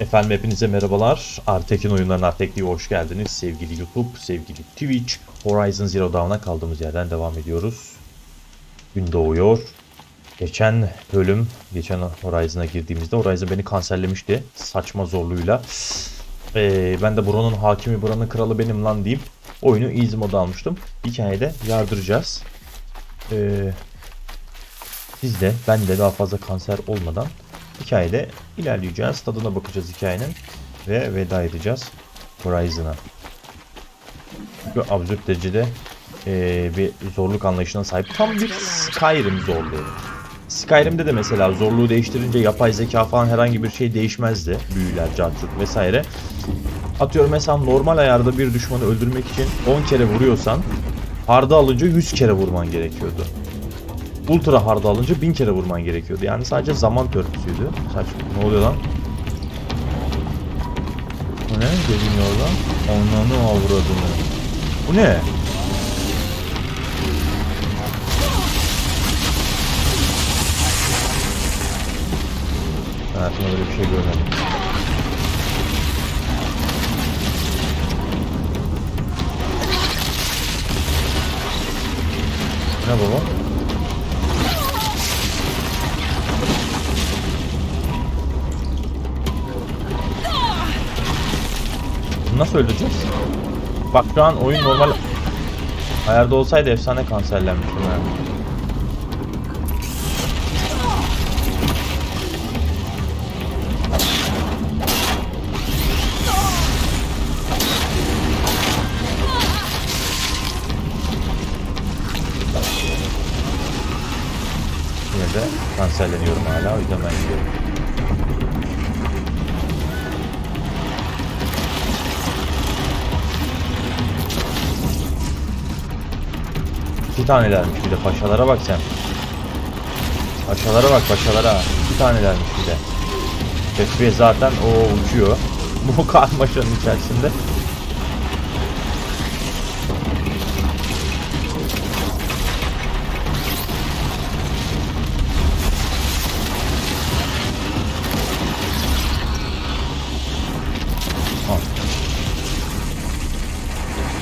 Efendim hepinize merhabalar. Artech'in oyunlarına Artech'liğe hoş geldiniz. Sevgili YouTube, sevgili Twitch, Horizon Zero Dawn'a kaldığımız yerden devam ediyoruz. Gün doğuyor. Geçen Horizon'a girdiğimizde Horizon beni kanserlemişti. Saçma zorluğuyla. Ben de buranın hakimi, buranın kralı benim lan deyip oyunu easy moda almıştım. Hikayede yardıracağız. Siz de, ben de daha fazla kanser olmadan hikayede ilerleyeceğiz. Tadına bakacağız hikayenin ve veda edeceğiz Horizon'a. Çünkü absürt derecede bir zorluk anlayışına sahip. Tam bir Skyrim zorluğu. Skyrim'de de mesela zorluğu değiştirince yapay zeka falan herhangi bir şey değişmezdi. Büyüler, cartçut vesaire. Atıyorum mesela normal ayarda bir düşmanı öldürmek için 10 kere vuruyorsan hard'a alınca 100 kere vurman gerekiyordu. Ultra hard'a alınca 1000 kere vurman gerekiyordu. Yani sadece zaman törpüsüydü. Saçma. Ne oluyor lan? Bu ne? Dediğin oradan. Onlarını avradını. Bu ne? Hayatımda böyle bir şey görmedim. Ne baba? Nasıl öldüreceğiz? Bak şu an oyun normal ayarda olsaydı efsane kanserlenmiştim yani. Yine de kanserleniyorum hala, o yüzden ben gidiyorum. İki tanelermiş bir de, paşalara bak sen. Paşalara bak, paşalara. İki tanelermiş bir de. Fesfiye zaten o uçuyor. Bu karmaşanın içerisinde.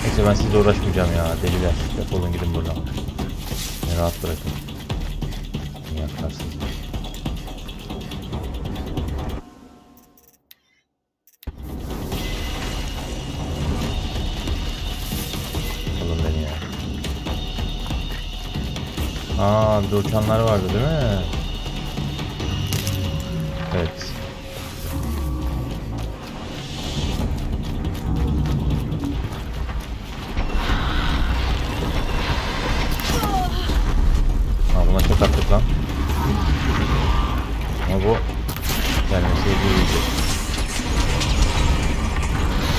Neyse ben sizle uğraşmayacağım ya deliler. Defolun gidin buradan. Beni rahat bırakın. Yakarsınız. Alın beni ya. Aa, bir de uçanlar vardı değil mi? Evet. Buna çok attık lan. Ama bu gelmesi iyi.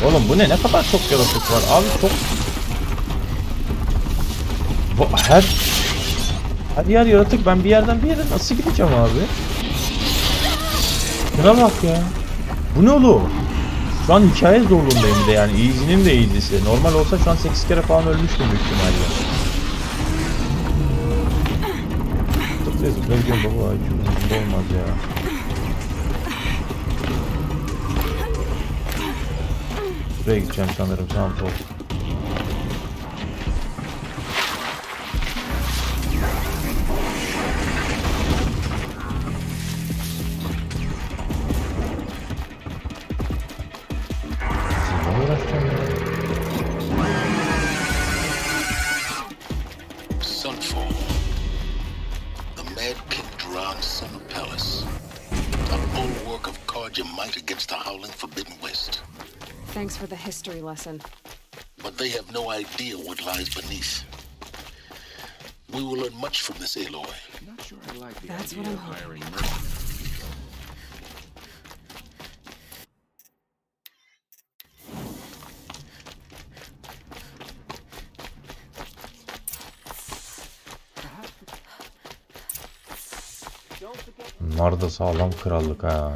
Oğlum bu ne? Ne kadar çok yaratık var. Abi çok... Bu her yer yaratık. Ben bir yerden bir yere nasıl gideceğim abi? Şuna bak ya. Bu ne oğlum? Şu an hikaye zorluğundayım bir de yani. Easy'nin de easy'si. Normal olsa şu an 8 kere falan ölmüştüm büyük ihtimalle. Zıpla gidiyorum baba, hiç olmaz ya. Buraya gideceğim sanırım, tamam sol. Sizinle uğraşacağım ya. Thanks for the history lesson. But they have no idea what lies beneath. We will learn much from this Aloy. Not sure I like the That's what I'm hoping. Bunlar da sağlam krallık ha.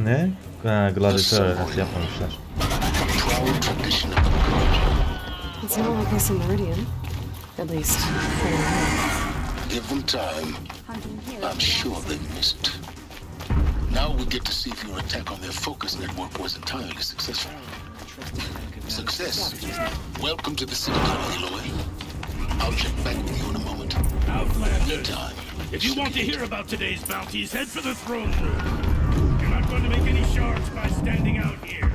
Ne? Ha, gladyatör arenası yapmamışlar. Proud tradition of the Proje. It's not like this in Meridian. At least, for now. Give them time. I'm sure they've missed. Now we get to see if your attack on their focus network was entirely successful. Success. Welcome to the Citadel, Aloy. I'll check back with you in a moment. Outlanders, Meantime, if you want to hear about today's bounties, head for the throne room. You're not going to make any shards by standing out here.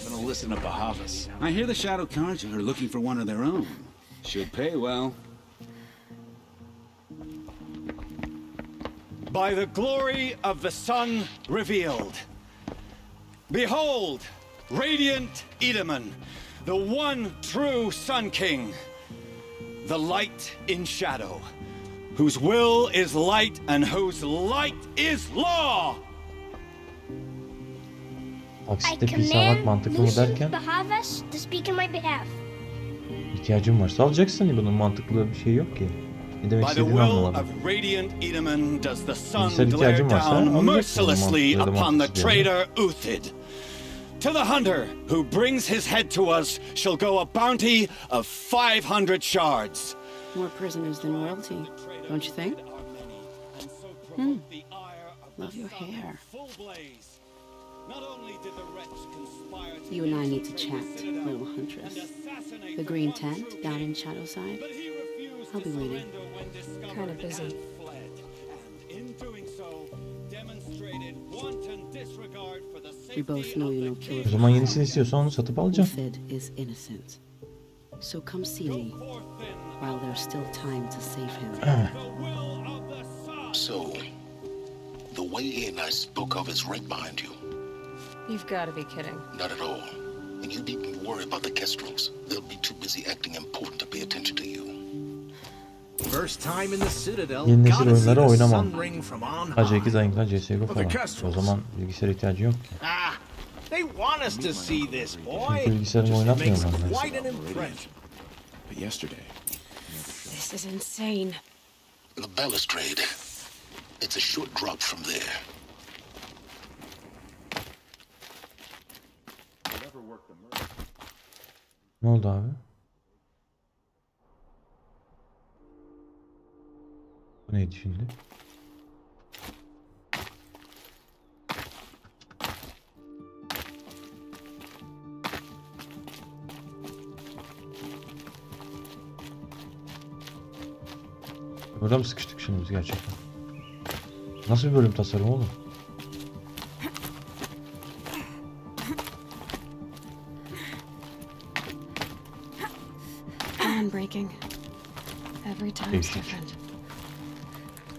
I'm gonna listen to Bahavas. I hear the Shadow Cards are looking for one of their own. Should pay well. By the glory of the sun revealed. Behold, radiant Edaman, the one true Sun King, the light in shadow, whose will is light and whose light is law. Akside pis almak mantıklı mı derken Bahavas to speak in my behalf. ihtiyacın varsa alacaksın. Bunun mantıklı bir şey yok ki. Ne demek By the istediğini will anlamadım. of radiant Edaman does the sun Bilgisayar glare ihtiyacım varsa down alacaksın. mercilessly Mantıklı upon the mantıksız yani. traitor Uthid. To the hunter who brings his head to us shall go a bounty of 500 shards. More prisoners than royalty, don't you think? Love your hair. You and I need to chat, little huntress. The green tent down in Shadowside. I'll be waiting. Kind of busy. We both know you know O killer. zaman yenisini istiyorsan onu satıp alacağım. Uthid is innocent. So come see me while there's still time to save him. So, the way in I spoke of is right behind you. You've got to be kidding. Not at all. And you needn't worry about the Kestrels. They'll be too busy acting important to pay attention to you. First time in the Citadel. Yeni nesil Gotta see oyunlara the oynamam. sun ring from on high. AC2, Zayınklar, CSGO falan. O Kestrels. zaman bilgisayar ihtiyacı yok ki. Ah, they want us to see this, boy. Çünkü bilgisayarımı Makes oynatmıyorum ben. quite an impression. But yesterday, This is insane. The balustrade. It's a short drop from there. Ne oldu abi? Bu neydi şimdi? Burada mı sıkıştık şimdi biz gerçekten? Nasıl bir bölüm tasarımı oğlum? Breaking. Every time it's different.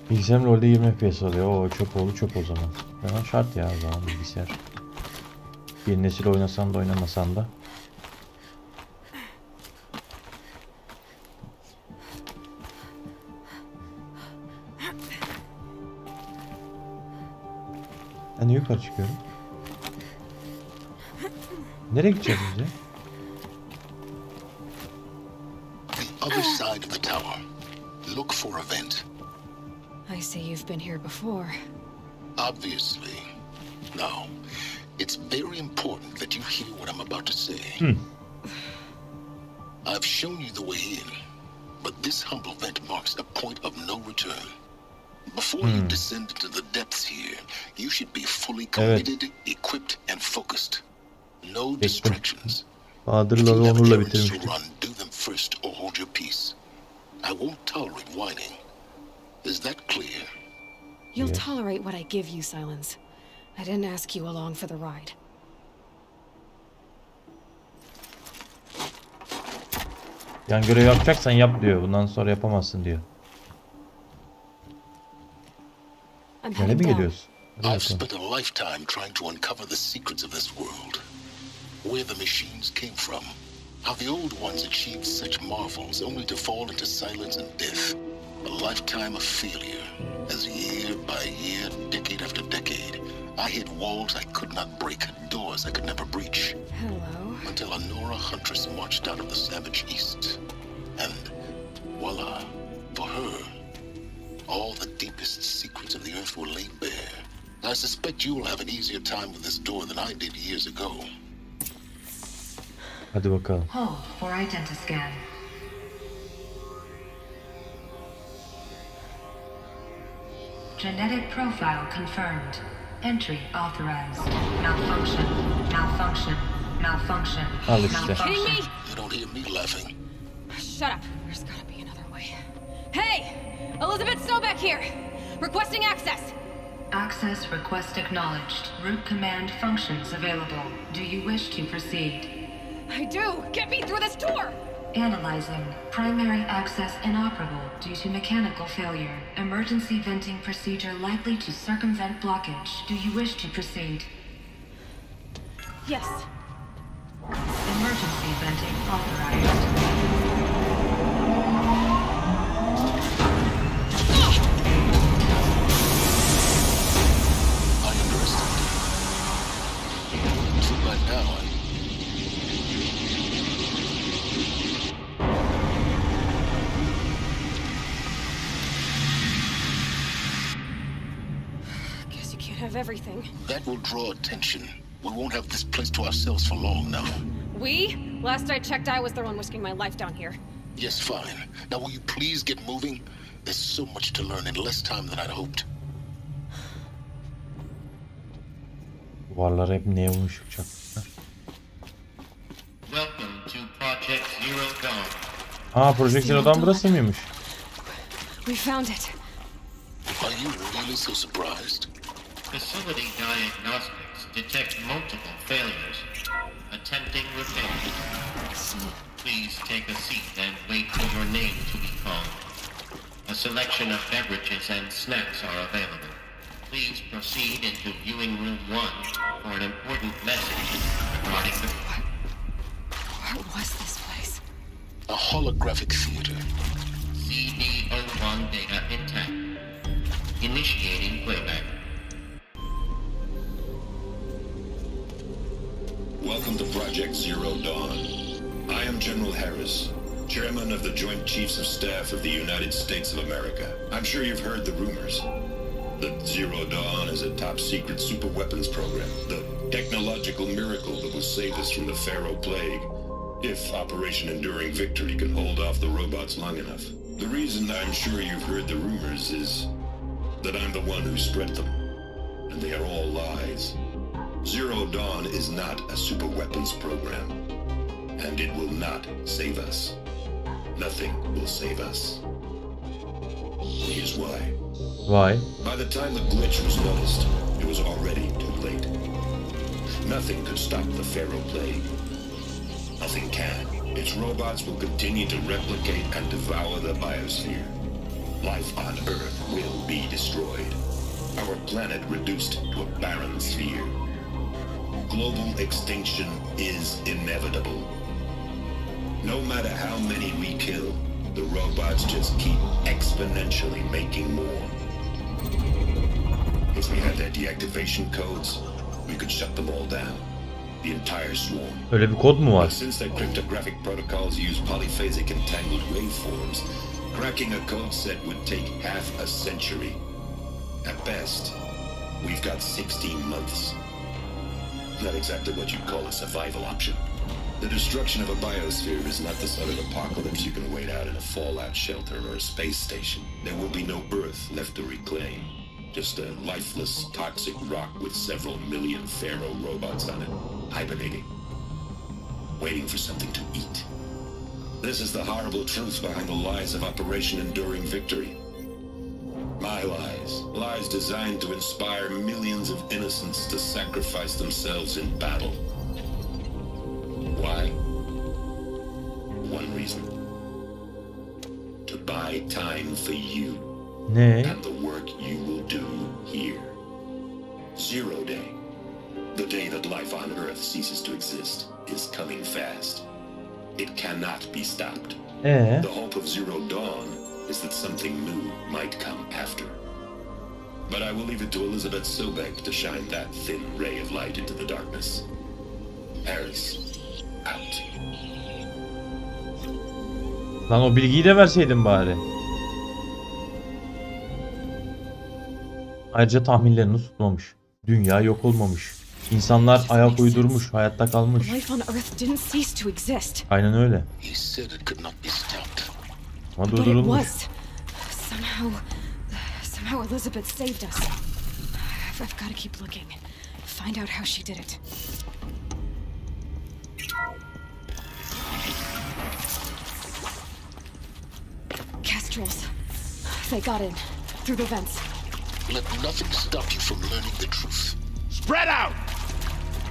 Bilgisayarım LoL'de 20 FPS alıyor. O çöp oldu çöp o zaman. Hemen şart ya o zaman bilgisayar. Yeni nesil oynasan da oynamasan da. Ben de yukarı çıkıyorum. Nereye gideceğiz biz ya? The other side of the tower. Look for a vent. I see you've been here before. Obviously. Now, it's very important that you hear what I'm about to say. I've shown you the way in, but this humble vent marks a point of no return. Before you descend into the depths here, you should be fully committed, equipped, and focused. No distractions. Bahadır'la ve Onur'la bitirmiştik. Do them first or hold your peace. I won't tolerate whining. Is that clear? You'll tolerate what I give you, Silence. I didn't ask you along for the ride. Yani görev yapacaksan yap diyor. Bundan sonra yapamazsın diyor. I'm Öyle mi heading down. geliyoruz? I've spent a lifetime trying to uncover the secrets of this world. Where the machines came from. How the old ones achieved such marvels only to fall into silence and death. A lifetime of failure. As year by year, decade after decade, I hit walls I could not break, doors I could never breach. Hello. Until a Nora huntress marched out of the savage east. And voila, for her, all the deepest secrets of the Earth were laid bare. I suspect you will have an easier time with this door than I did years ago. Hadi bakalım. Hold for identiscan. Genetic profile confirmed. Entry authorized. Malfunction. Malfunction. Malfunction. Al işte. Kidding me? You don't hear me laughing. Shut up. There's gotta be another way. Hey! Elizabeth Sobek here! Requesting access! Access request acknowledged. Root command functions available. Do you wish to proceed? I do! Get me through this door! Analyzing. Primary access inoperable due to mechanical failure. Emergency venting procedure likely to circumvent blockage. Do you wish to proceed? Yes. Emergency venting authorized. I understand. Too bad now. Guess you can't have everything. That will draw attention. We won't have this place to ourselves for long now. We? Last I checked, I was the one risking my life down here. Yes, fine. Now will you please get moving? There's so much to learn in less time than I'd hoped. Duvarlar hep neye uyuşacaklar? Welcome to Project Zero Dawn. Aa, Proje Zero Dawn burası mıymış? We found it. Are you really so surprised? Facility diagnostics detect multiple failures. Attempting repair. Please take a seat and wait for your name to be called. A selection of beverages and snacks are available. Please proceed into viewing room 1 for an important message regarding the... What was this place? A holographic theater. CD01 data intact. Initiating playback. Welcome to Project Zero Dawn. I am General Harris, Chairman of the Joint Chiefs of Staff of the United States of America. I'm sure you've heard the rumors. The Zero Dawn is a top-secret superweapons program, the technological miracle that will save us from the Pharaoh Plague, if Operation Enduring Victory can hold off the robots long enough. The reason I'm sure you've heard the rumors is that I'm the one who spread them, and they are all lies. Zero Dawn is not a superweapons program, and it will not save us. Nothing will save us. Here's why. Why? By the time the glitch was noticed, it was already too late. Nothing could stop the Pharaoh Plague. Nothing can. Its robots will continue to replicate and devour the biosphere. Life on Earth will be destroyed. Our planet reduced to a barren sphere. Global extinction is inevitable. No matter how many we kill, the robots just keep exponentially making more. If we had their deactivation codes, we could shut them all down. The entire swarm. Öyle bir kod mu var? But since their cryptographic protocols use polyphasic entangled waveforms, cracking a code set would take half a century. At best, we've got 16 months. Not exactly what you'd call a survival option. The destruction of a biosphere is not the sort of apocalypse you can wait out in a fallout shelter or a space station. There will be no Earth left to reclaim. Just a lifeless, toxic rock with several million Pharaoh robots on it, hibernating, waiting for something to eat. This is the horrible truth behind the lies of Operation Enduring Victory. My lies. Lies designed to inspire millions of innocents to sacrifice themselves in battle. Why? One reason. To buy time for you. Ne? And the work you will do here. Zero Day. The day that life on Earth ceases to exist is coming fast. It cannot be stopped. The hope of Zero Dawn is that something new might come after. But I will leave it to Elizabeth Sobek to shine that thin ray of light into the darkness. Harris, out. Lan o bilgiyi de verseydin bari. Ayrıca tahminlerini tutmamış. Dünya yok olmamış. İnsanlar ayak uydurmuş, hayatta kalmış. Aynen öyle. Ama durdurulmuş. Somehow Elizabeth saved us. I've got to keep looking. Find out how she did it. Kestrels. They got in through the vents. Let nothing stop you from learning the truth. Spread out!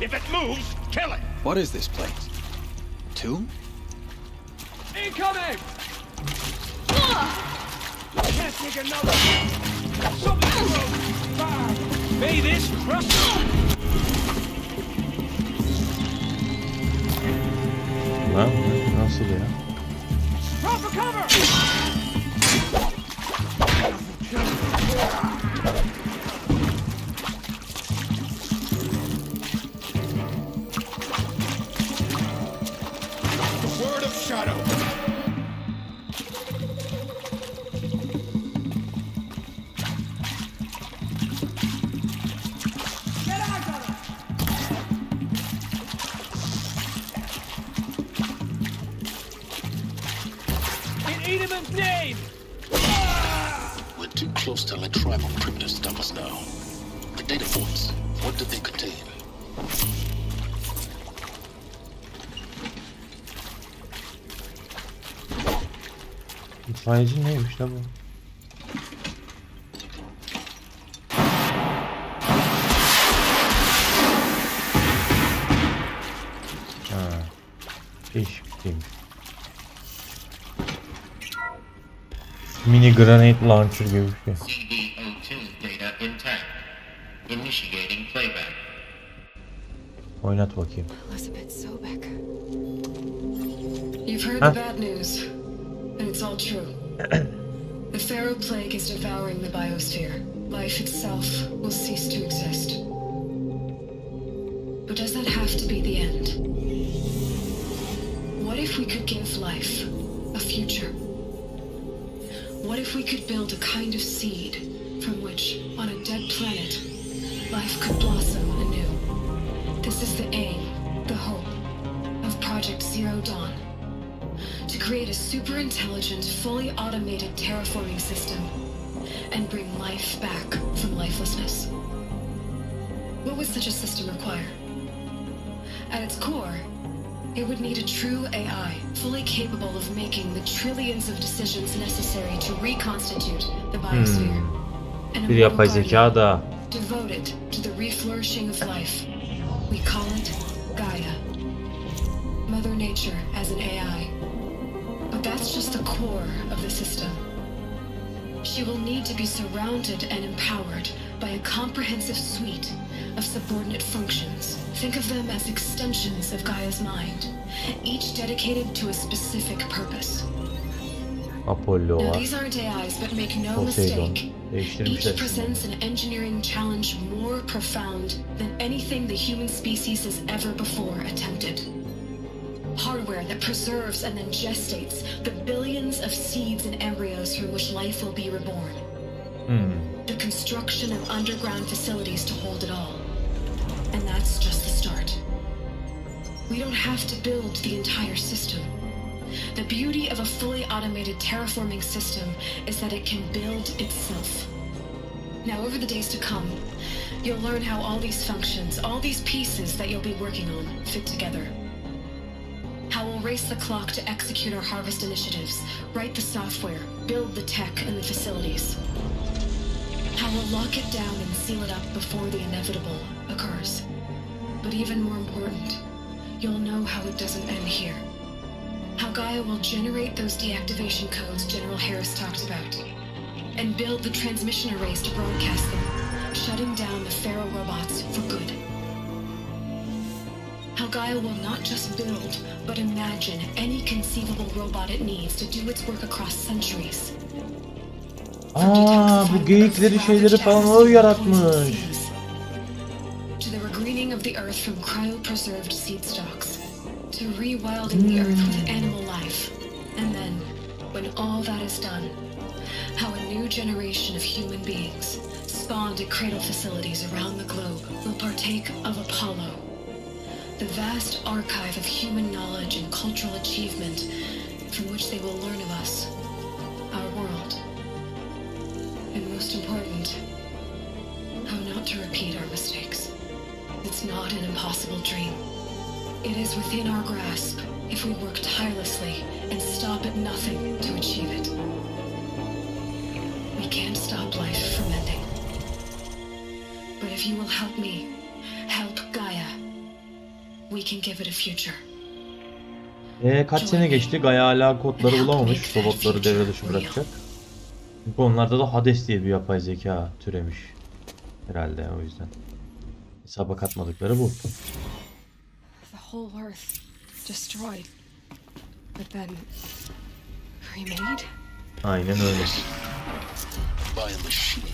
If it moves, kill it! What is this place? Tomb? Incoming! Can't take another! Something broke! May this crush you! Lan nasıl ya? Drop for cover! The word of shadow! Name! We're too close to let tribal primitives stop us now. The data points, what did they contain? İtfaiyeci neymiş la bu? Ha. Değişikmiş. Mini granate launcher gibi bir şey. CD02 data intact. Initiating playback. Oynat bakayım. Elizabeth Sobek. You've heard the bad news, and it's all true. The Pharaoh plague is devouring the biosphere. Life itself will cease to exist. But does that have to be the end? What if we could give life a future? What if we could build a kind of seed from which, on a dead planet, life could blossom anew? This is the aim, the hope, of Proje Zero Dawn. To create a super intelligent, fully automated terraforming system and bring life back from lifelessness. What would such a system require? At its core, it would need a true AI, fully capable of making the trillions of decisions necessary to reconstitute the biosphere. Bir yapay zeka da. Devoted to the reflourishing of life. We call it Gaia. Mother Nature as an AI. But that's just the core of the system. She will need to be surrounded and empowered by a comprehensive suite of subordinate functions. Think of them as extensions of Gaia's mind, each dedicated to a specific purpose. Apollo Now, var. these aren't AIs, but make no Poseidon. mistake. Değiştirmişler. Each presents an engineering challenge more profound than anything the human species has ever before attempted. Hardware that preserves and then gestates the billions of seeds and embryos from which life will be reborn. The construction of underground facilities to hold it all. And that's just the start. We don't have to build the entire system. The beauty of a fully automated terraforming system is that it can build itself. Now, over the days to come, you'll learn how all these functions, all these pieces that you'll be working on, fit together. How we'll race the clock to execute our harvest initiatives, write the software, build the tech and the facilities. How we'll lock it down and seal it up before the inevitable occurs. But even more important, you'll know how it doesn't end here. How Gaia will generate those deactivation codes General Harris talked about, and build the transmission arrays to broadcast them, shutting down the Pharaoh robots for good. How Gaia will not just build, but imagine any conceivable robot it needs to do its work across centuries. Bu geyikleri şeyleri falan o yaratmış. To the regreening of the earth from cryopreserved seed stalks, to rewilding the earth with animal life, and then, when all that is done, how a new generation of human beings, spawned at cradle facilities around the globe will partake of Apollo, the vast archive of human knowledge and cultural achievement from which they will learn of us, our world, and most important, how not to repeat our mistakes. It's not an impossible dream. It is within our grasp if we work tirelessly and stop at nothing to achieve it. We can't stop life from ending. But if you will help me, help Gaia, we can give it a future. Kaç sene geçti? Gaia hala kodları bulamamış. Robotları devre dışı bırakacak. Çünkü onlarda da Hades diye bir yapay zeka türemiş. Herhalde o yüzden. Hesaba katmadıkları bu. The whole Earth destroyed, but then remade. Aynen öyle. By a machine.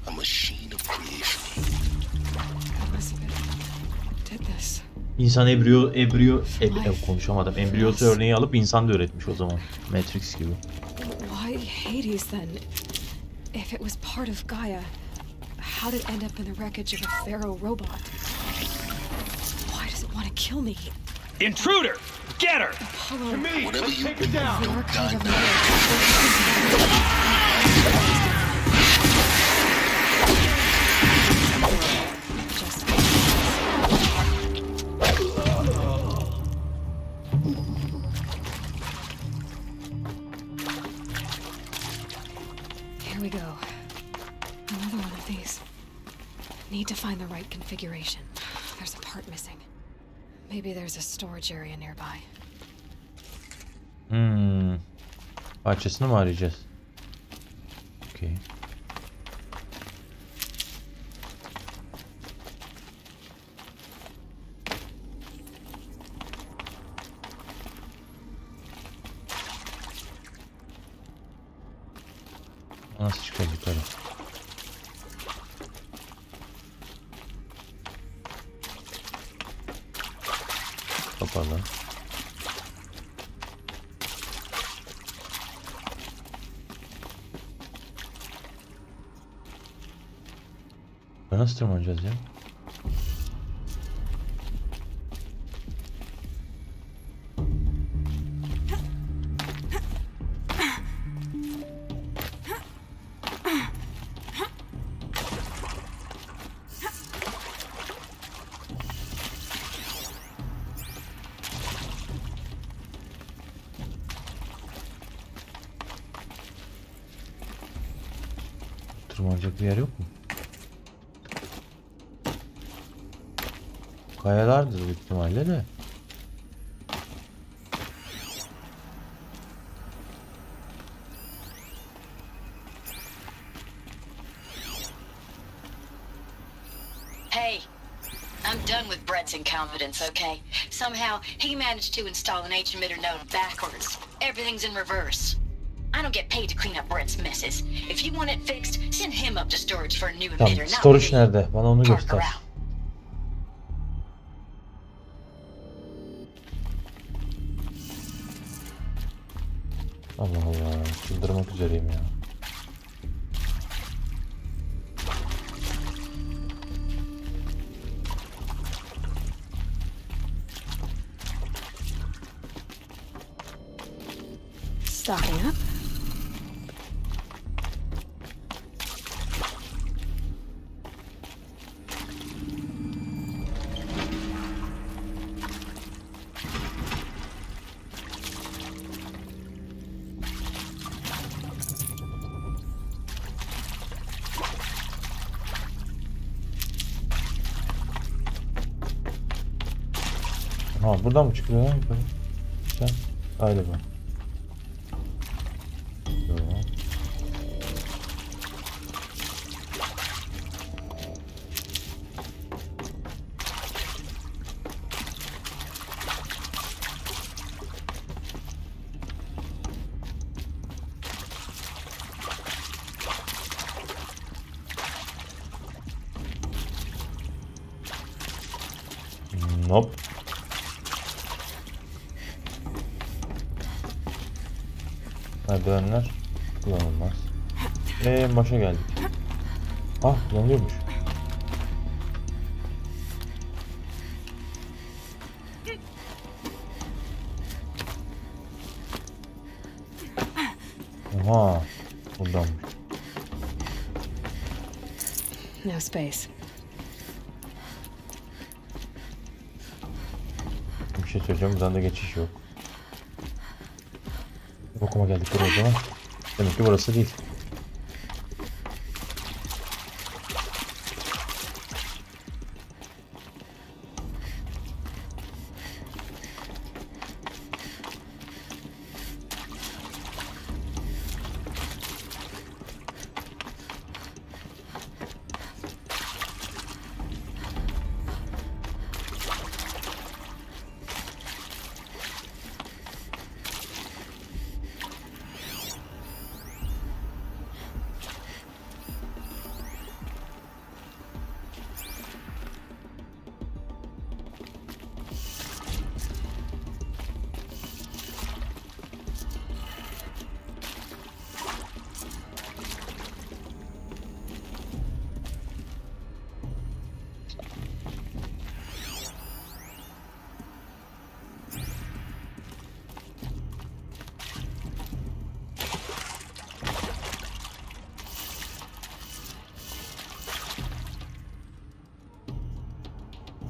A machine of creation. Did this. İnsan konuşamadım. Embriyosu örneği alıp insan da üretmiş o zaman. Matrix gibi. Why Hades then? If it was part of Gaia, how did it end up in the wreckage of a pharaoh robot? Why does it want to kill me? Intruder! Get her! Apollo, To me! Whatever Let's you take her down! the archive of Here we go. Another one of these. Need to find the right configuration. There's a part missing. Maybe there's a storage area nearby. Parçasını mı arayacağız? Okay. Nasıl çıkar yukarı? Kapalı. Nasıl tırmanacağız ya? Tırmanacak bir yer yok mu? Kayalardır büyük ihtimalle de. Hey, I'm done with Brett's incompetence, okay? Somehow, he managed to install an H-emitter node backwards. Everything's in reverse. I don't get paid to clean up Brett's messes. If you want it fixed, send him up to storage for a new emitter. Tamam, storage nerede? Bana onu göster. Allah Allah, çıldırmak üzereyim ya. Stocking up. Ha, buradan mı çıkıyor lan yukarı? Sen galiba. Tamam. Nope. Merdivenler kullanılmaz. Başa geldik. Ah, kullanılıyormuş. Oha, buradanmış. No space. Bir şey söyleyeceğim, buradan da geçiş yok. Okuma geldik buraya o zaman. Demek ki burası değil.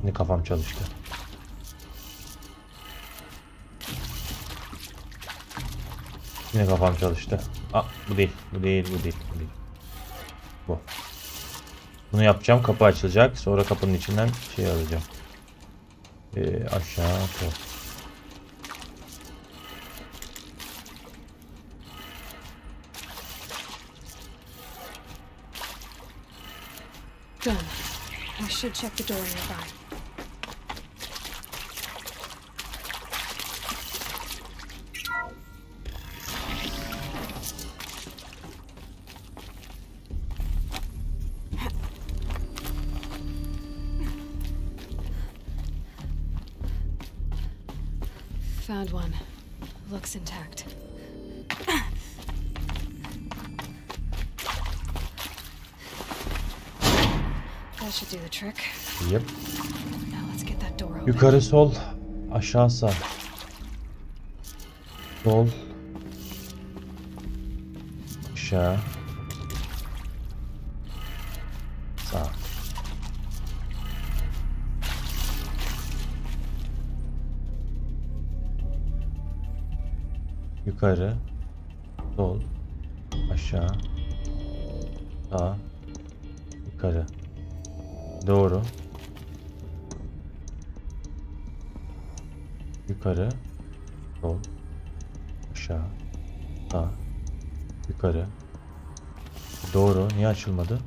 Yine kafam çalıştı. Yine kafam çalıştı. Aa, bu değil. Bu değil. Bu değil. Bu değil. Bu. Bunu yapacağım. Kapı açılacak. Sonra kapının içinden şey alacağım. Aşağı sol. Done. I should check the door nearby. Found one. Looks intact. That should do the trick. Yep. Now let's get that door open. Yukarı sol, aşağı sağ. Sol. Aşağı. Sağ. Yukarı, sol, aşağı, sağ, yukarı, doğru, yukarı, sol, aşağı, sağ, yukarı, doğru. Niye açılmadı?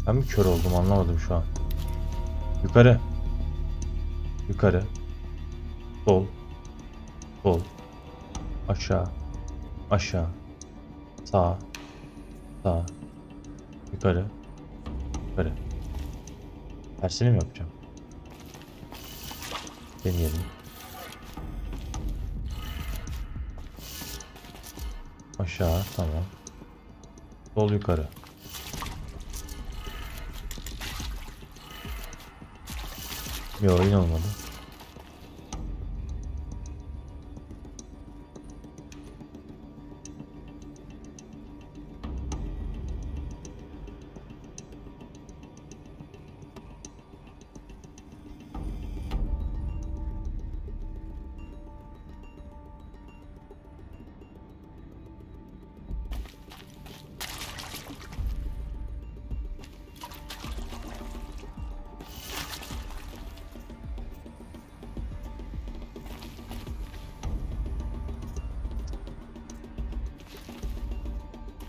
Ben mi kör oldum, anlamadım şu an. Yukarı. Yukarı. Sol. Sol. Aşağı. Aşağı. Sağ. Sağ. Yukarı. Yukarı. Tersini mi yapacağım? Deneyelim. Aşağı, tamam. Sol, yukarı. Yok, yine olmadı.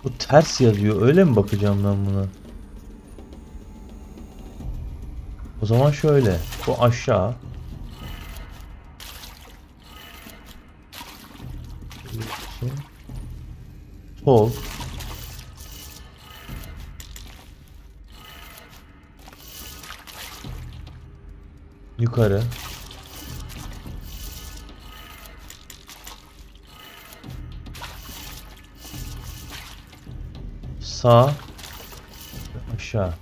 Bu ters yazıyor. Öyle mi bakacağım ben buna? O zaman şöyle. Bu aşağı. Sol. Yukarı. Sağ. Aşağı.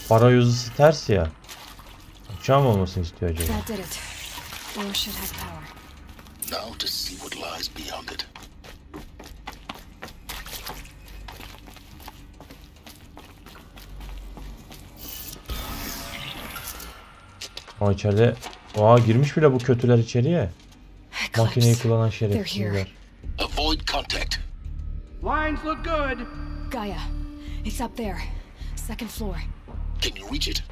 Arayüzü ters ya. Uçağım olmasını istiyor acaba. That did it. Or should have power. Now to see what lies beyond it. Aa, içeride... Aa, girmiş bile bu kötüler içeriye. Makineyi kullanan şerefsizler. Avoid contact. Lines look good. Gaia, it's up there. Second floor. Can you reach it?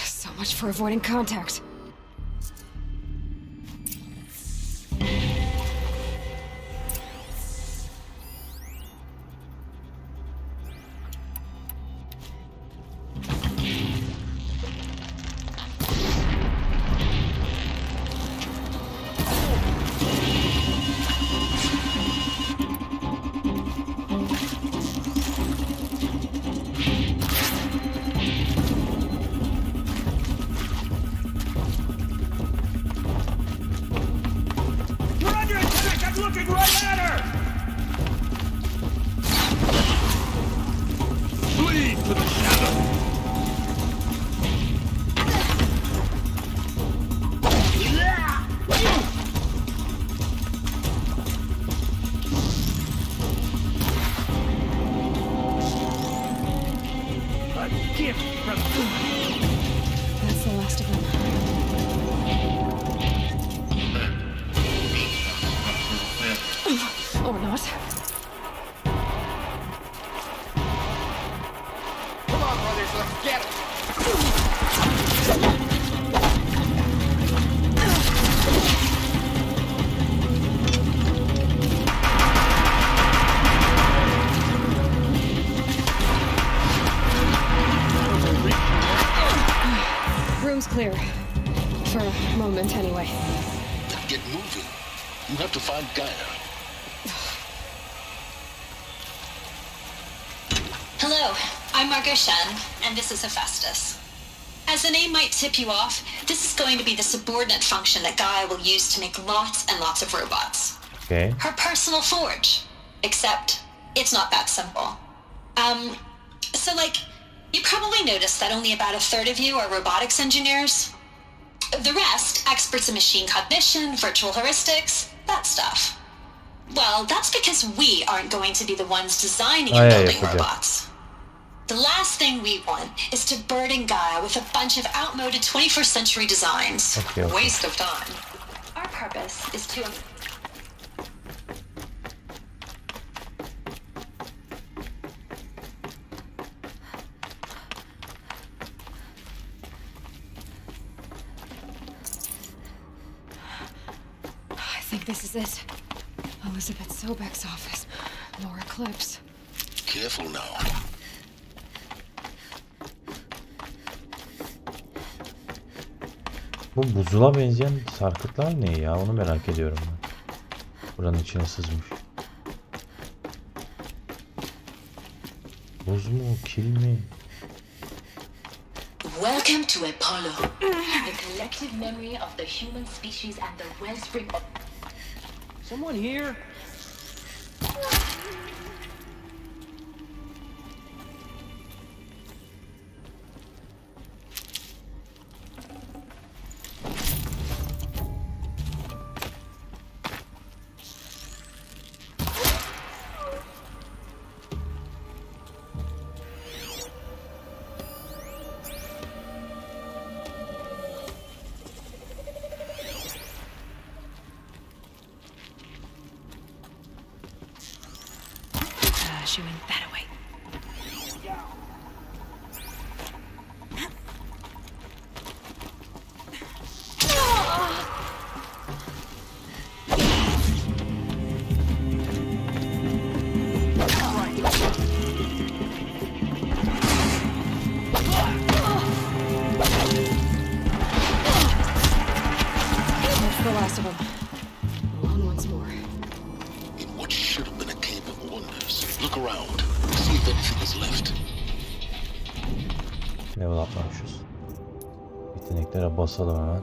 So much for avoiding contact. That's the last of them. Or not. Come on, brothers, let's get it. Room's clear. For a moment, anyway. Get moving. You have to find Gaia. Hello, I'm Margot Shen, and this is Hephaestus. As the name might tip you off, this is going to be the subordinate function that Gaia will use to make lots and lots of robots. Okay. Her personal forge. Except, it's not that simple. So like, you probably noticed that only about a third of you are robotics engineers. The rest, experts in machine cognition, virtual heuristics, that stuff. Well, that's because we aren't going to be the ones designing and building robots. The last thing we want is to burden Gaia with a bunch of outmoded 21st century designs. Okay. Waste of time. Our purpose is to... I think this is it. Elizabeth Sobek's office. More eclipse. Careful now. Bu buzula benzeyen sarkıtlar ne ya? Onu merak ediyorum ben. Buranın içine sızmış. Buz mu? Kil mi? Welcome to Apollo, the collective memory of the human species and the wellspring of... Someone here? Shooing that away. That's the last of them. Along once more. In what should have been a cave of wonders, look around. See if anything is left. Level atlamışız. Yeteneklere basalım hemen.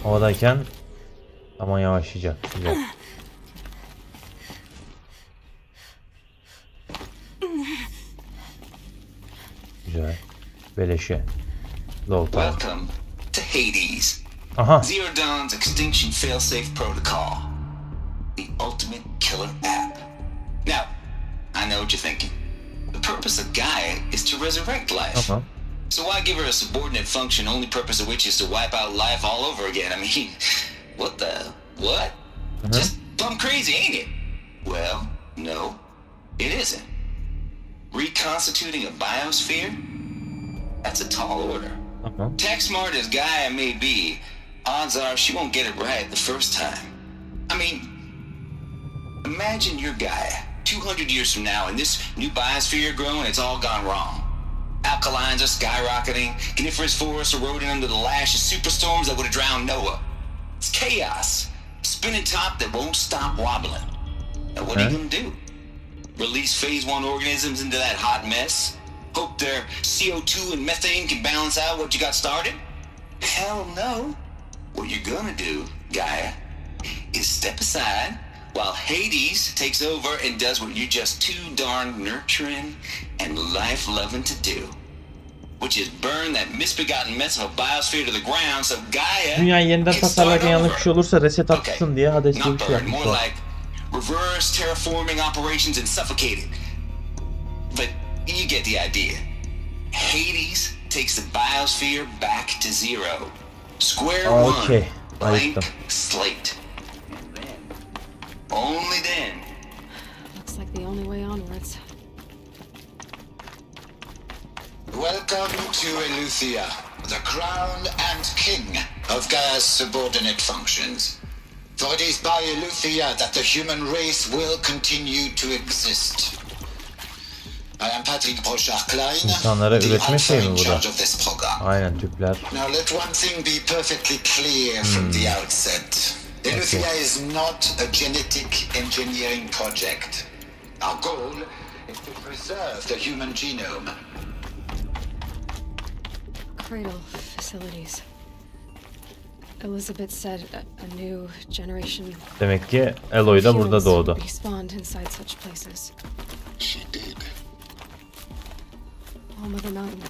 Havadayken ama yavaşlayacak. Güzel. Güzel. Beleşe. Low time. Welcome to Hades. Aha. Zero Dawn's extinction failsafe protocol. The ultimate killer app. Now, I know what you're thinking. The purpose of Gaia is to resurrect life. So why give her a subordinate function, only purpose of which is to wipe out life all over again? I mean, what the... what? Just plumb crazy, ain't it? Well, no, it isn't. Reconstituting a biosphere? That's a tall order. Tech smart as Gaia may be, odds are she won't get it right the first time. I mean, imagine you're Gaia 200 years from now and this new biosphere you're growing, it's all gone wrong. Alkalines are skyrocketing, coniferous forests eroding under the lash of superstorms that would have drowned Noah. It's chaos, spinning top that won't stop wobbling. Now what are you gonna do? Release phase 1 organisms into that hot mess? Hope their CO2 and methane can balance out what you got started? Hell no. What you're gonna do, Gaia, is step aside while Hades takes over and does what you're just too darn nurturing and life-loving to do. Which is burn that misbegotten mess of a biosphere to the ground so Gaia Dünyayı yeniden tasarlarken yanlış bir şey olursa reset atsın diye Adresimi bir şey more yapmışlar. like reverse terraforming operations and suffocated. But you get the idea. Hades takes the biosphere back to zero. Square one. Blank slate. Only then. Looks like the only way onwards. Welcome to Eleuthia, the crown and king of Gaia's subordinate functions. For it is by Eleuthia that the human race will continue to exist. I am Patrick Brochard-Klein, İnsanlara üretme şey mi bu da? of this program. Aynen tüpler. Now let one thing be perfectly clear from the outset. Eleuthia is not a genetic engineering project. Our goal is to preserve the human genome. Cradle facilities. Elizabeth said a new generation. Demek ki Eloy da burada doğdu. Respawned inside such places. She did. Oh, Mother Mountain.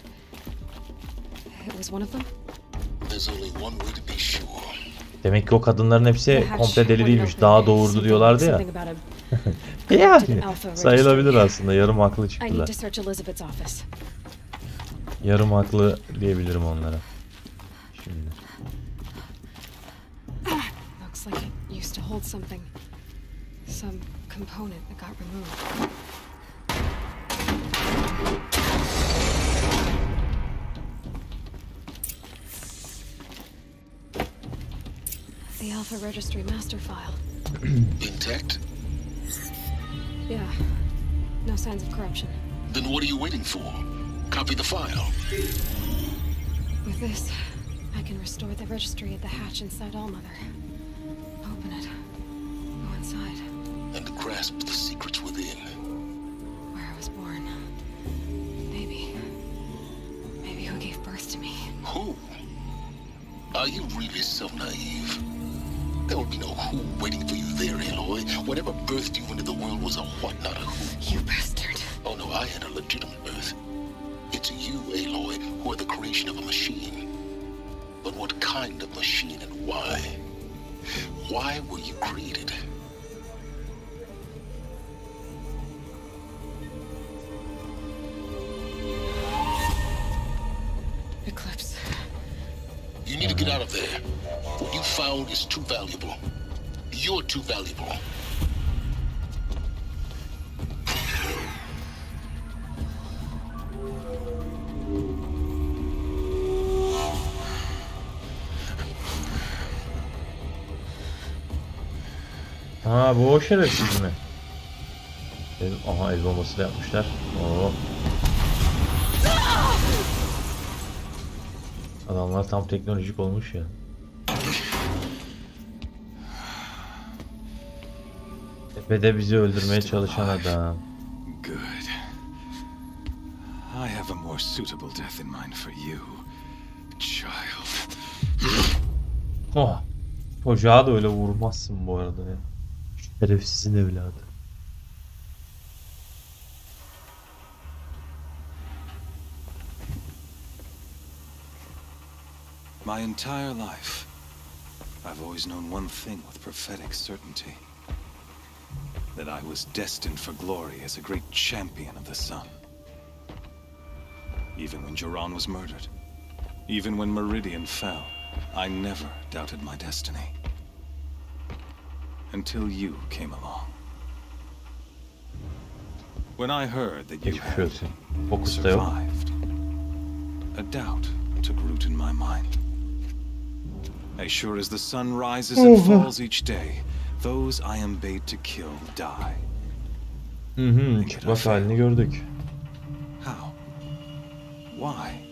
It was one of them? There's only one way to be sure. Demek ki o kadınların hepsi komple deli değilmiş. Daha doğurdu diyorlardı ya. Yani sayılabilir aslında. Yarım haklı çıktılar. Yarım haklı diyebilirim onlara. Şimdi. Looks like it used to hold something. Some component that got removed. The Alpha Registry master file. Intact? Yeah. No signs of corruption. Then what are you waiting for? Copy the file. With this, I can restore the registry at the hatch inside Allmother. Open it. Go inside. And grasp the secrets within. Where I was born. Maybe who gave birth to me. Who? Are you really so naive? There will be no who waiting for you there, Aloy. Whatever birthed you into the world was a what, not a who. You bastard. Oh no, I had a legitimate birth. It's you, Aloy, who are the creation of a machine. But what kind of machine and why? Why were you created? Eclipse. You need to get out of there. What you found is too valuable. You're too valuable. Ha bu o şerefsiz mi? Aha el bombası da yapmışlar. Oo. Adamlar tam teknolojik olmuş ya. Tepede bizi öldürmeye çalışan adam. Good. I have a more suitable death in mind for you, child. Oh. Çocuğa da öyle vurmazsın bu arada ya. Şerefsizin evladı. My entire life, I've always known one thing with prophetic certainty. That I was destined for glory as a great champion of the sun. Even when Duran was murdered, even when Meridian fell, I never doubted my destiny. Until you came along. When I heard that you had survived, a doubt took root in my mind. As sure as the sun rises and falls each day, those I am bade to kill die. Çıkmaz halini gördük. How? Why?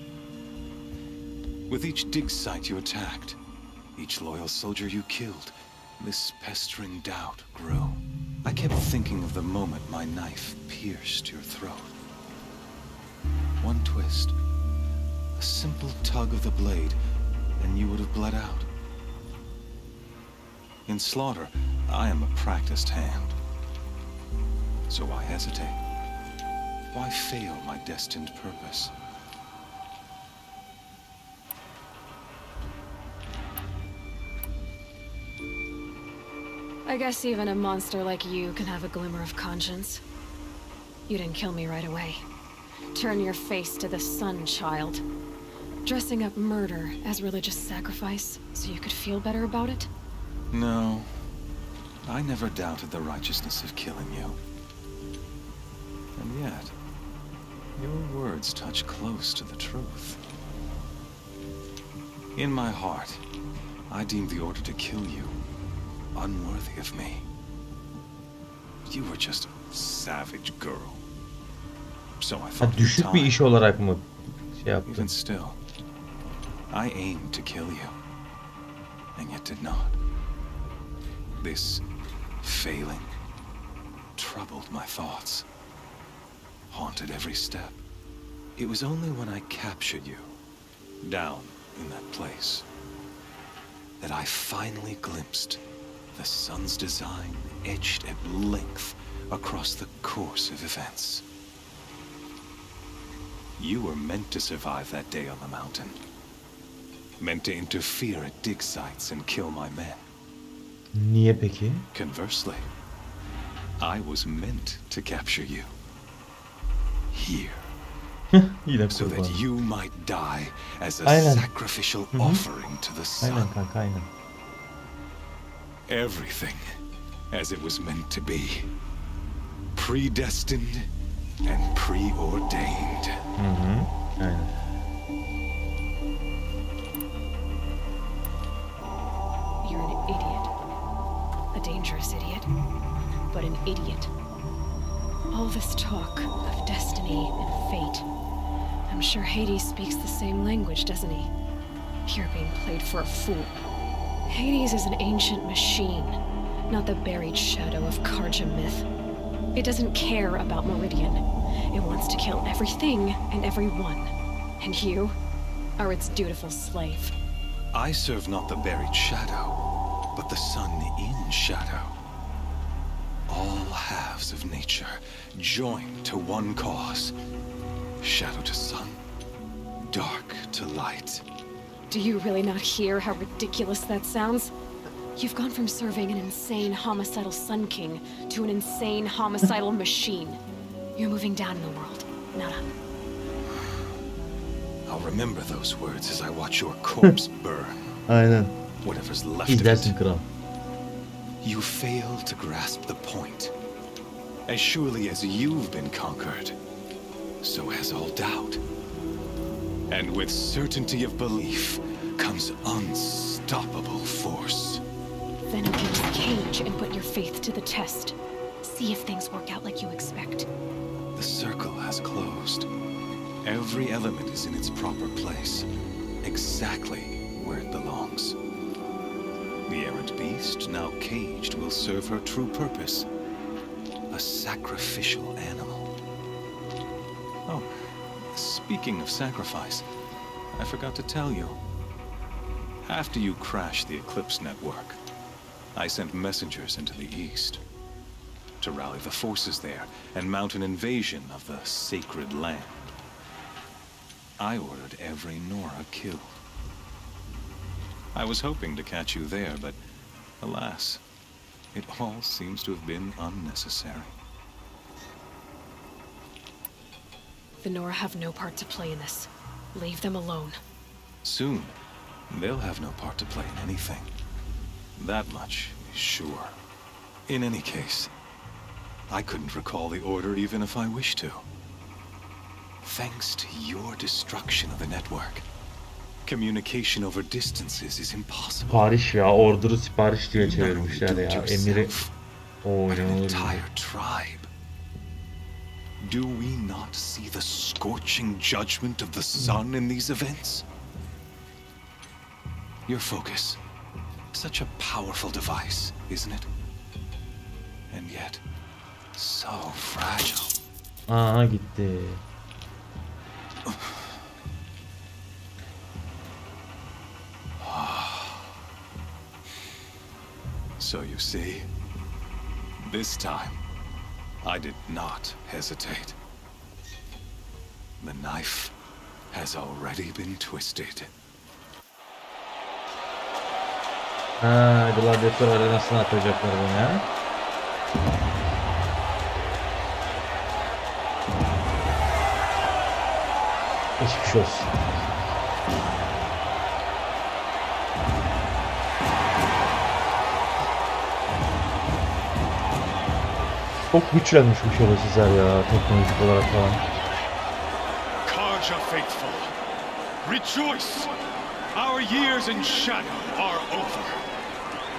With each dig site you attacked, each loyal soldier you killed, this pestering doubt grew. I kept thinking of the moment my knife pierced your throat. One twist, a simple tug of the blade, and you would have bled out. In slaughter, I am a practiced hand. So why hesitate? Why fail my destined purpose? I guess even a monster like you can have a glimmer of conscience. You didn't kill me right away. Turn your face to the sun, child. Dressing up murder as religious sacrifice so you could feel better about it? No. I never doubted the righteousness of killing you. And yet, your words touch close to the truth. In my heart, I deemed the order to kill you unworthy of me. You were just a savage girl. So I thought düşük bir iş olarak mı şey yaptın? Even still, I aimed to kill you, and yet did not. This failing troubled my thoughts, haunted every step. It was only when I captured you, down in that place, that I finally glimpsed the sun's design etched at length across the course of events. You were meant to survive that day on the mountain. Meant to interfere at dig sites and kill my men. Niye peki? Conversely, I was meant to capture you. Here. So that you might die as a sacrificial offering to the sun. Aynen kanka, aynen. Everything as it was meant to be. Predestined and preordained. Aynen. You're an idiot. A dangerous idiot. But an idiot. All this talk of destiny and fate. I'm sure Hades speaks the same language, doesn't he? You're being played for a fool. Hades is an ancient machine, not the buried shadow of Karja myth. It doesn't care about Meridian. It wants to kill everything and everyone. And you are its dutiful slave. I serve not the buried shadow, but the sun in shadow. All halves of nature joined to one cause. Shadow to sun, dark to light. Do you really not hear how ridiculous that sounds? You've gone from serving an insane homicidal Sun King to an insane homicidal machine. You're moving down in the world, not up. I'll remember those words as I watch your corpse burn. Aynen. Whatever's left İzlersin of it. kral. You fail to grasp the point. As surely as you've been conquered, so has all doubt. And with certainty of belief comes unstoppable force. Then open this cage and put your faith to the test. See if things work out like you expect. The circle has closed. Every element is in its proper place, exactly where it belongs. The errant beast, now caged, will serve her true purpose, a sacrificial animal. Oh, speaking of sacrifice, I forgot to tell you. After you crashed the Eclipse network, I sent messengers into the east to rally the forces there and mount an invasion of the sacred land. I ordered every Nora killed. I was hoping to catch you there, but alas, it all seems to have been unnecessary. The Nora have no part to play in this. Leave them alone. Soon, they'll have no part to play in anything. That much is sure. In any case, I couldn't recall the order even if I wished to. Thanks to your destruction of the network, communication over distances is impossible. Sipariş ya, order'ı sipariş diye çevirmişler ya. Emiri an entire tribe. Do we not see the scorching judgment of the sun in these events? Your focus, such a powerful device, isn't it? And yet, so fragile. Aha, gitti. So you see, this time, I did not hesitate. The knife has already been twisted. Ha, gladyatör arenasına atacaklar bunu ya. Geçmiş olsun. Çok güçlenmiş bu şerefsizler ya, teknolojik olarak falan. Carja faithful, rejoice! Our years in shadow are over.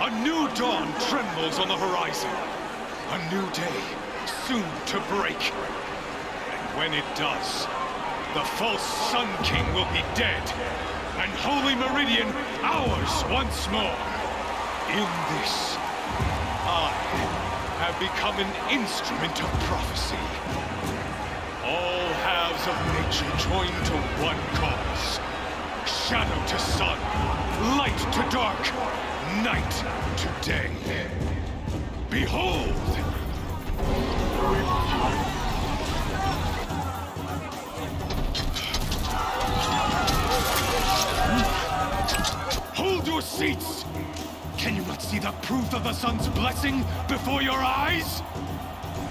A new dawn trembles on the horizon. A new day soon to break. And when it does, the false Sun King will be dead, and Holy Meridian ours once more. In this, I have become an instrument of prophecy. All halves of nature join to one cause. Shadow to sun, light to dark, night to day. Behold! Hold your seats! Can you not see the proof of the sun's blessing before your eyes?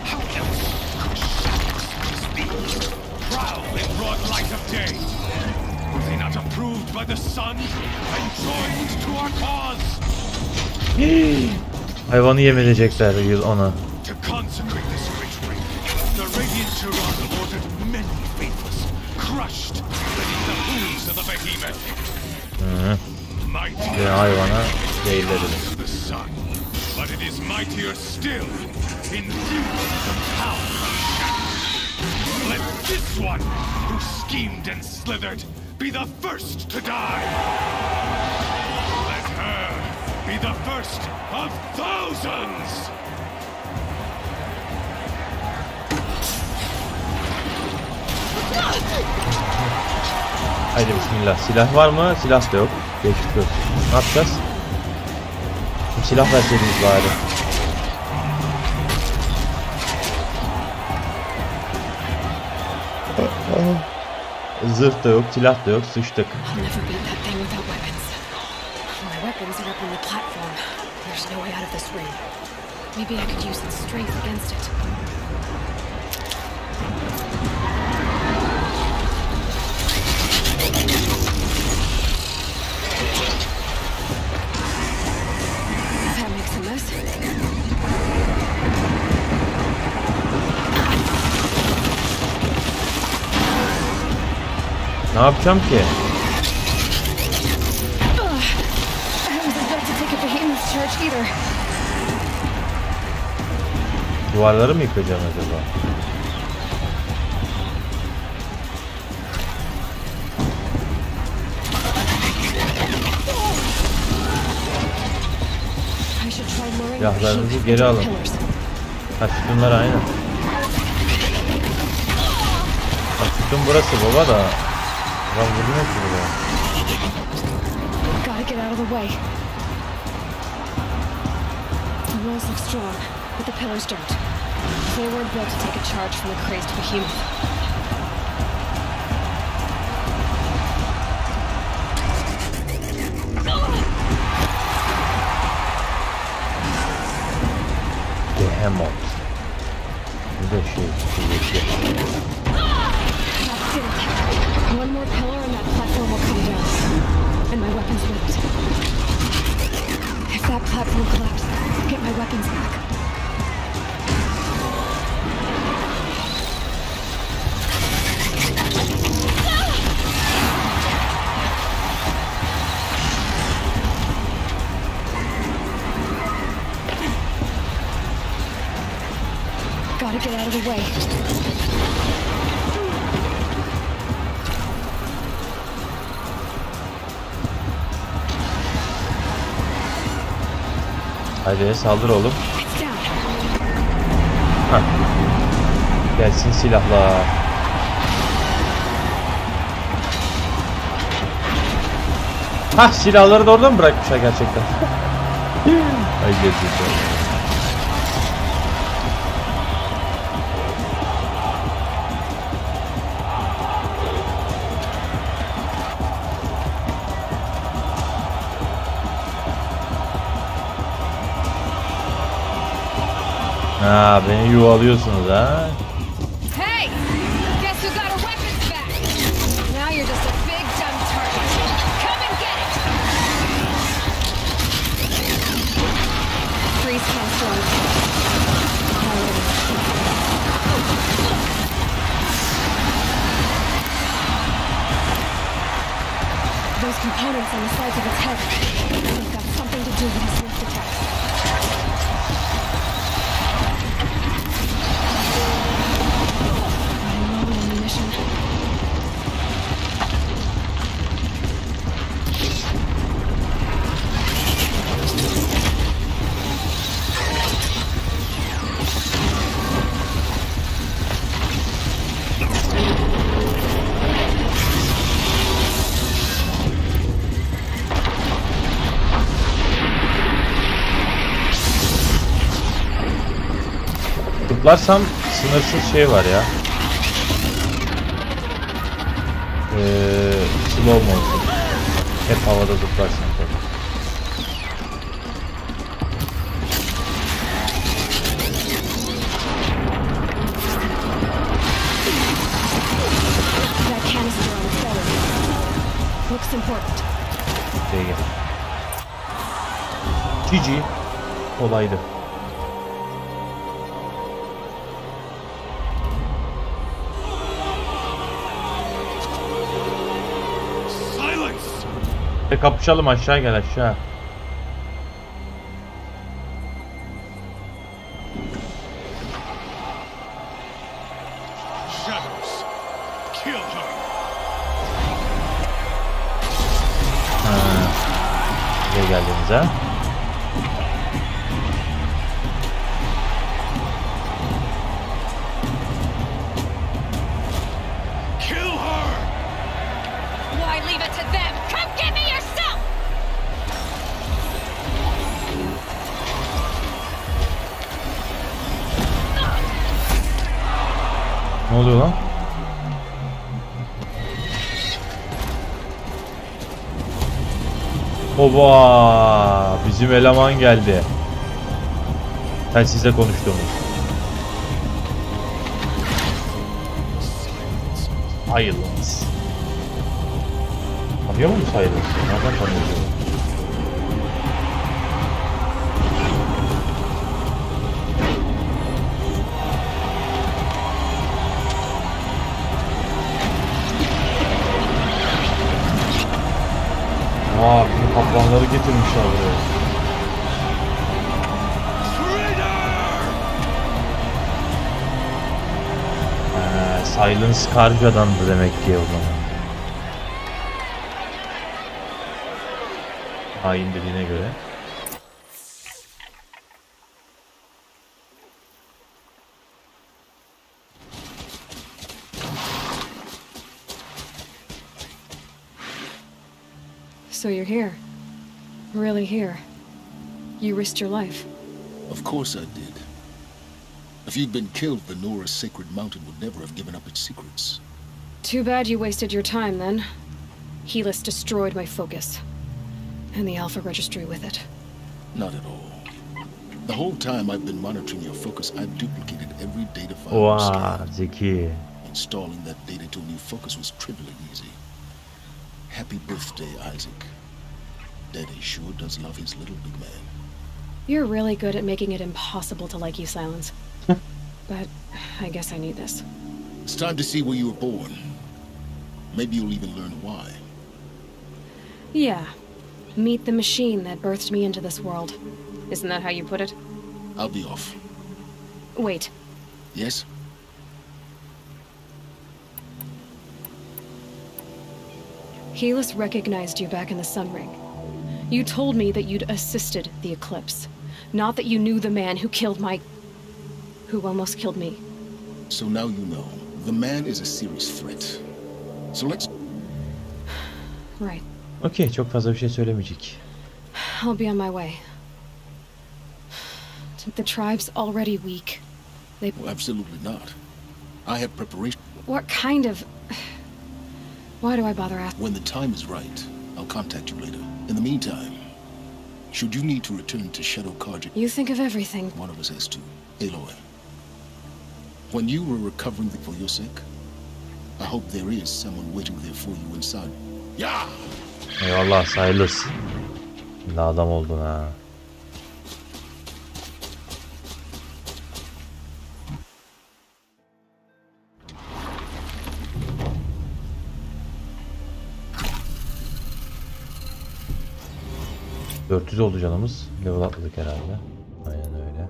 How else could shadows such as these prowl in broad light of day? Were they not approved by the sun and joined to our cause? Hayvanı yem edecekler ona. To consecrate this great ring, the radiant Tirana ordered many faithless, crushed beneath the hooves of the behemoth. Mighty hayvana değilleri. the sun, but it is mightier still, infused with power of shadow. Let this one, who schemed and slithered, be the first to die. Let her be the first of thousands. Haydi bismillah. Silah var mı? Silah da yok. Geçmiş olsun. Ne yapacağız? Bir silah verseydiniz bari. Zırh da yok, silah da yok. Sıçtık. Ne yapacağım ki? Duvarları mı yıkacağım acaba? Silahlarınızı geri alın. Ha, sütunlar aynen. Ha, sütun burası baba da. Ben vurmuyor ki buraya. Gotta get out of the way. The walls look strong, but the pillars don't. They weren't built to take a charge from the crazed behemoth. Behemoth. Bu da şey. One more pillar and that platform will come down. And my weapons won't. If that platform collapses, I'll get my weapons back. Gotta get out of the way. Hadi saldır oğlum. Hah. Gelsin silahlar. Hah, silahları da orada mı bırakmışlar gerçekten? Ay gerçekten. Ha, beni yuvalıyorsunuz ha. Hey! Guess who got our weapons back? Now you're just a big dumb target. Come and get it! Freeze cancel. Those components on the sides of its head. They've got something to do with its sneak attack. Zıplarsam sınırsız şey var ya. Slow motion. Hep havada zıplarsam tabii. That canister on its belly looks important. GG. Kolaydı. Kapışalım, aşağı gel aşağı. Buraya geldiniz ha. Ne oluyor lan? Oba! Bizim eleman geldi. Ben sizle konuştuğumuz. Silence. Tanıyor musun Silence? Nereden tanıyorsun? Aa, bütün kaplanları getirmişler buraya. Silence Karga'dandı demek ki o zaman. Hain dediğine göre. So you're here. Really here. You risked your life. Of course I did. If you'd been killed, the Nora's sacred mountain would never have given up its secrets. Too bad you wasted your time then. Helis destroyed my focus. And the Alpha Registry with it. Not at all. The whole time I've been monitoring your focus, I've duplicated every data file. Wow, zeki. Installing that data to a new focus was trivially easy. Happy birthday, Isaac. Daddy sure does love his little big man. You're really good at making it impossible to like you, Silence. But I guess I need this. It's time to see where you were born. Maybe you'll even learn why. Yeah. Meet the machine that birthed me into this world. Isn't that how you put it? I'll be off. Wait. Yes? Helis recognized you back in the Sun Ring. You told me that you'd assisted the eclipse. Not that you knew the man who killed who almost killed me. So now you know. The man is a serious threat. So let's... Right. Okay, çok fazla bir şey söylemeyecek. I'll be on my way. The tribe's already weak. Well, absolutely not. I have preparation. What kind of... Why do I bother asking? When the time is right, I'll contact you later. In the meantime, should you need to return to Shadow Carja... You think of everything. One of us has to. Aloy. When you were recovering for your sake, I hope there is someone waiting there for you inside. Yeah! Eyvallah, sayılırsın. Ne adam oldun ha. ...400 oldu canımız. Level atladık herhalde. Aynen öyle.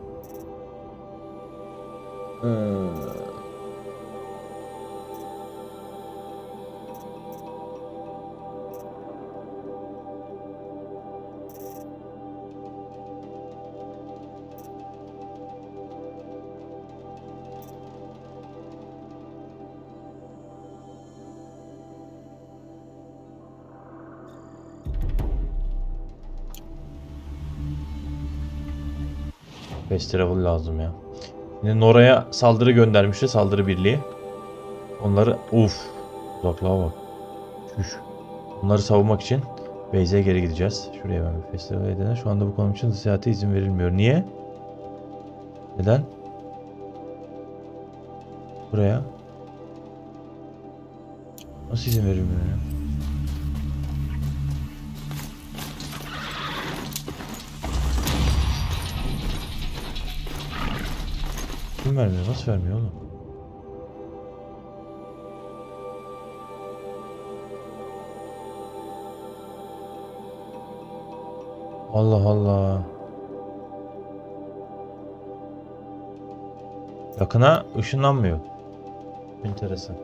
Fast travel lazım ya. Yine Nora'ya saldırı göndermişti. Saldırı birliği. Onları... Uzaklığa bak. Çüş. Onları savunmak için base'e geri gideceğiz. Şuraya ben bir fast travel edelim. Şu anda bu konum için seyahate izin verilmiyor. Niye? Neden? Buraya. Nasıl izin verilmiyor ya? Kim vermiyor? Nasıl vermiyor oğlum? Allah Allah. Yakına ışınlanmıyor. Enteresan.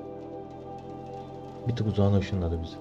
Bir tık uzağına ışınladı bizi.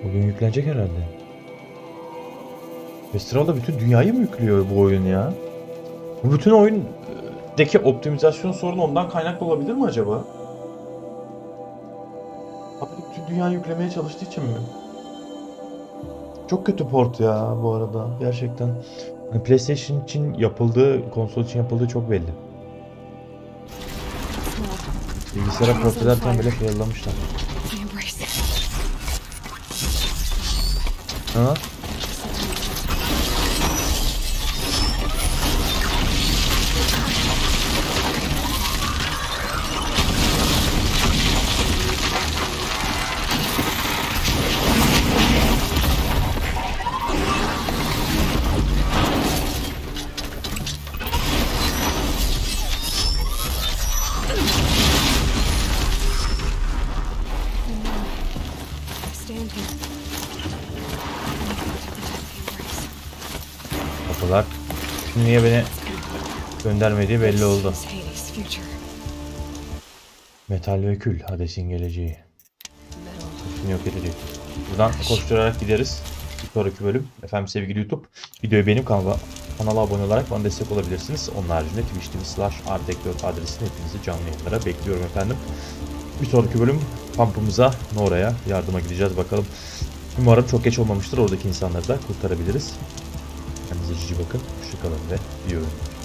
Bugün yüklenecek herhalde. Festival'da bütün dünyayı mı yüklüyor bu oyun ya? Bu bütün oyundaki optimizasyon sorunu ondan kaynaklı olabilir mi acaba? Abi bütün dünyayı yüklemeye çalıştığı için mi? Çok kötü port ya bu arada gerçekten. Yani PlayStation için yapıldığı, konsol için yapıldığı çok belli. Bilgisayara port ederken bile fail'lamışlar. Niye beni göndermediği belli oldu. Metal ve kül, Hades'in geleceği. Hepsini yok edecek. Buradan koşturarak gideriz. Bir sonraki bölüm. Efendim sevgili YouTube, videoyu beğenip kanala abone olarak bana destek olabilirsiniz. Onun haricinde twitch.tv/artech4 adresini hepinizi canlı yayınlara bekliyorum efendim. Bir sonraki bölüm kampımıza, Nora'ya yardıma gideceğiz bakalım. Umarım çok geç olmamıştır. Oradaki insanları da kurtarabiliriz. Kendinize cici bakın. Hoşçakalın ve iyi oyunlar.